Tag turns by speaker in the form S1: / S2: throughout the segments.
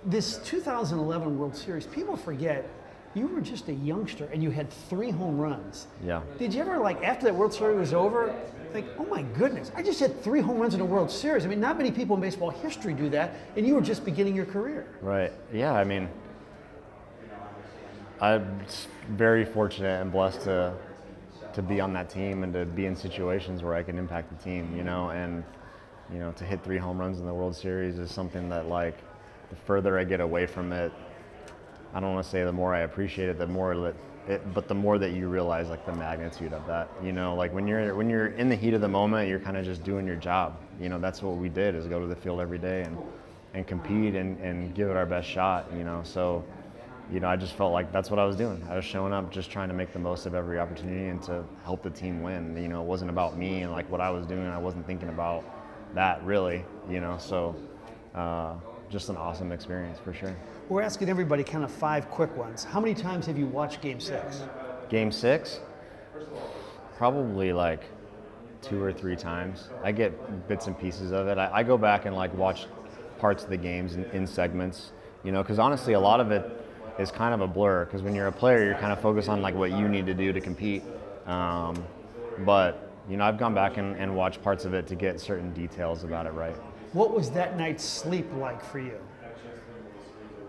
S1: This 2011 World Series, people forget you were just a youngster and you had 3 home runs.
S2: Yeah.
S1: Did you ever, like, after that World Series was over, think, oh my goodness, I just had 3 home runs in a World Series? I mean, not many people in baseball history do that, and you were just beginning your career.
S2: Right. Yeah, I mean, I'm very fortunate and blessed to be on that team and to be in situations where I can impact the team, you know, and, you know, to hit 3 home runs in the World Series is something that, like, the further I get away from it, I don't want to say the more I appreciate it, the more but the more that you realize, like, the magnitude of that, you know, like when you're in the heat of the moment, you're kind of just doing your job. You know, that's what we did, is go to the field every day and compete and give it our best shot, you know. So, you know, I just felt like that's what I was doing. I was showing up just trying to make the most of every opportunity and to help the team win. You know, it wasn't about me and like what I was doing. I wasn't thinking about that really, you know. So just an awesome experience for sure.
S1: We're asking everybody kind of 5 quick ones. How many times have you watched Game 6?
S2: Game 6? Probably like 2 or 3 times. I get bits and pieces of it. I go back and like watch parts of the games in segments, you know, because honestly a lot of it is kind of a blur, because when you're a player you're kind of focused on like what you need to do to compete. But you know, I've gone back and watched parts of it to get certain details about it right.
S1: What was that night's sleep like for you?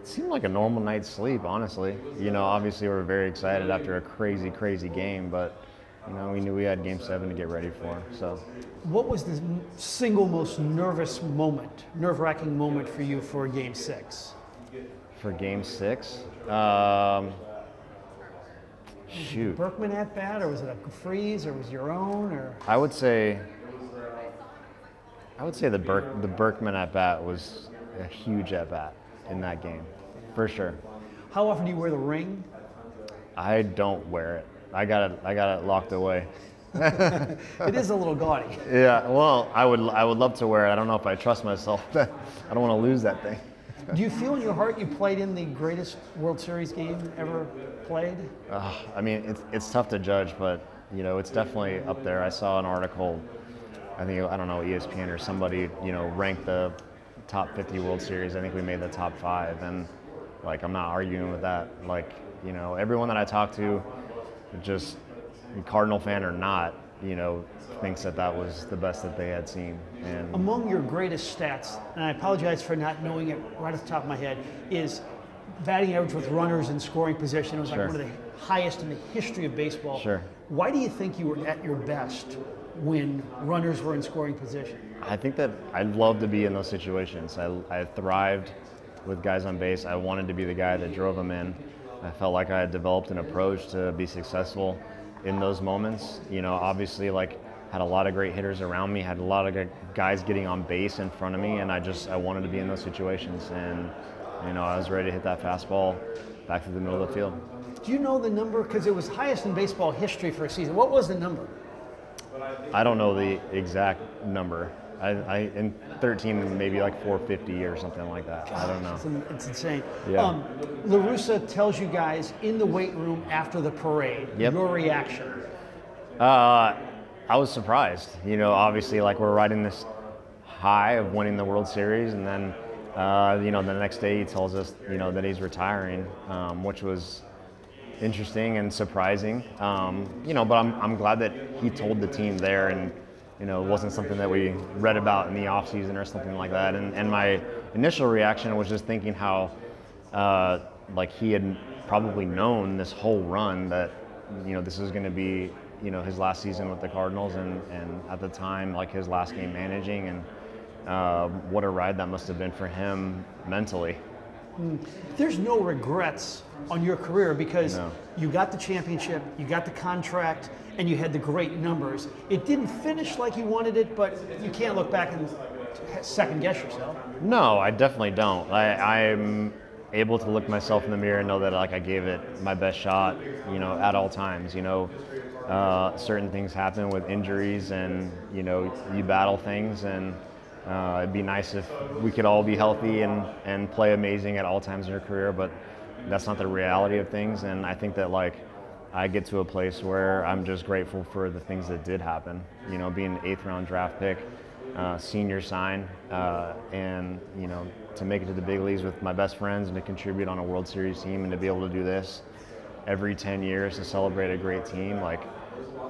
S2: It seemed like a normal night's sleep, honestly. You know, obviously we were very excited after a crazy, crazy game, but you know, we knew we had Game 7 to get ready for. So,
S1: what was the single most nerve-wracking moment for you for Game 6?
S2: For Game 6, shoot.
S1: Berkman at bat, or was it a freeze, or was it your own, or?
S2: I would say the Berkman at bat was a huge at bat in that game, for sure.
S1: How often do you wear the ring?
S2: I don't wear it. I got it locked away.
S1: It is a little gaudy.
S2: Yeah, well, I would love to wear it. I don't know if I trust myself. I don't want to lose that thing.
S1: Do you feel in your heart you played in the greatest World Series game ever played?
S2: I mean, it's tough to judge, but you know, it's definitely up there. I saw an article, I don't know, ESPN or somebody, you know, ranked the top 50 World Series. I think we made the top 5, and like, I'm not arguing with that. Like, you know, everyone that I talk to, just Cardinal fan or not, you know, thinks that was the best that they had seen. And
S1: among your greatest stats, and I apologize for not knowing it right off the top of my head, is batting average with runners in scoring position. It was like one of the highest in the history of baseball.
S2: Sure.
S1: Why do you think you were at your best when runners were in scoring position?
S2: I think that I love to be in those situations. I thrived with guys on base. I wanted to be the guy that drove them in. I felt like I had developed an approach to be successful in those moments. You know, obviously, like, had a lot of great hitters around me, had a lot of guys getting on base in front of me, and I wanted to be in those situations. And, you know, I was ready to hit that fastball back to the middle of the field.
S1: Do you know the number? Because it was highest in baseball history for a season. What was the number?
S2: I don't know the exact number. I in 13, maybe like 450 or something like that. I don't know.
S1: It's insane.
S2: Yeah.
S1: La Russa tells you guys in the weight room after the parade, your reaction?
S2: I was surprised. You know, obviously, like, we're riding this high of winning the World Series, and then, you know, the next day he tells us, you know, that he's retiring, which was interesting and surprising. You know, but I'm glad that he told the team there, and you know, it wasn't something that we read about in the off season or something like that. And my initial reaction was just thinking how, like, he had probably known this whole run that, you know, this is going to be, you know, his last season with the Cardinals, and at the time, like, his last game managing, and what a ride that must have been for him mentally.
S1: There's no regrets on your career, because you got the championship, you got the contract, and you had the great numbers. It didn't finish like you wanted it, but you can't look back and second guess yourself. No,
S2: I definitely don't. I'm able to look myself in the mirror and know that, like, I gave it my best shot, you know, at all times. You know, certain things happen with injuries, and, you know, you battle things, and it'd be nice if we could all be healthy and play amazing at all times in your career, but that's not the reality of things. And I think that, like, I get to a place where I'm just grateful for the things that did happen. You know, being an 8th round draft pick, senior sign, and, you know, to make it to the big leagues with my best friends and to contribute on a World Series team and to be able to do this every 10 years to celebrate a great team, like,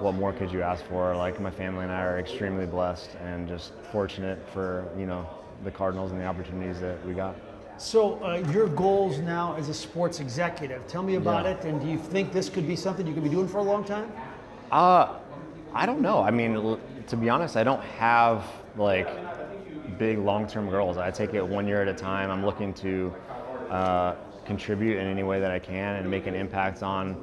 S2: what more could you ask for? Like, my family and I are extremely blessed and just fortunate for, you know, the Cardinals and the opportunities that we got.
S1: So your goals now as a sports executive, tell me about
S2: Yeah.
S1: it, and do you think this could be something you could be doing for a long time?
S2: I don't know. I mean, to be honest, I don't have like big long-term goals. I take it 1 year at a time. I'm looking to contribute in any way that I can and make an impact on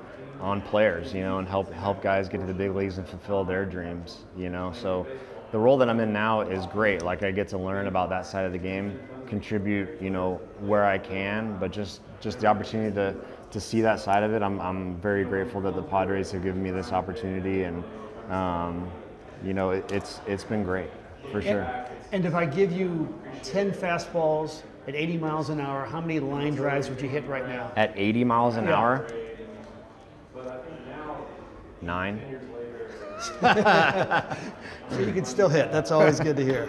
S2: players, you know, and help guys get to the big leagues and fulfill their dreams, you know. So the role that I'm in now is great. Like, I get to learn about that side of the game, contribute, you know, where I can, but just the opportunity to see that side of it. I'm very grateful that the Padres have given me this opportunity, and you know, it's been great for sure.
S1: And if I give you 10 fastballs at 80 miles an hour, how many line drives would you hit right now?
S2: At 80 miles an
S1: Yeah.
S2: hour, 9.
S1: So you can still hit. That's always good to hear.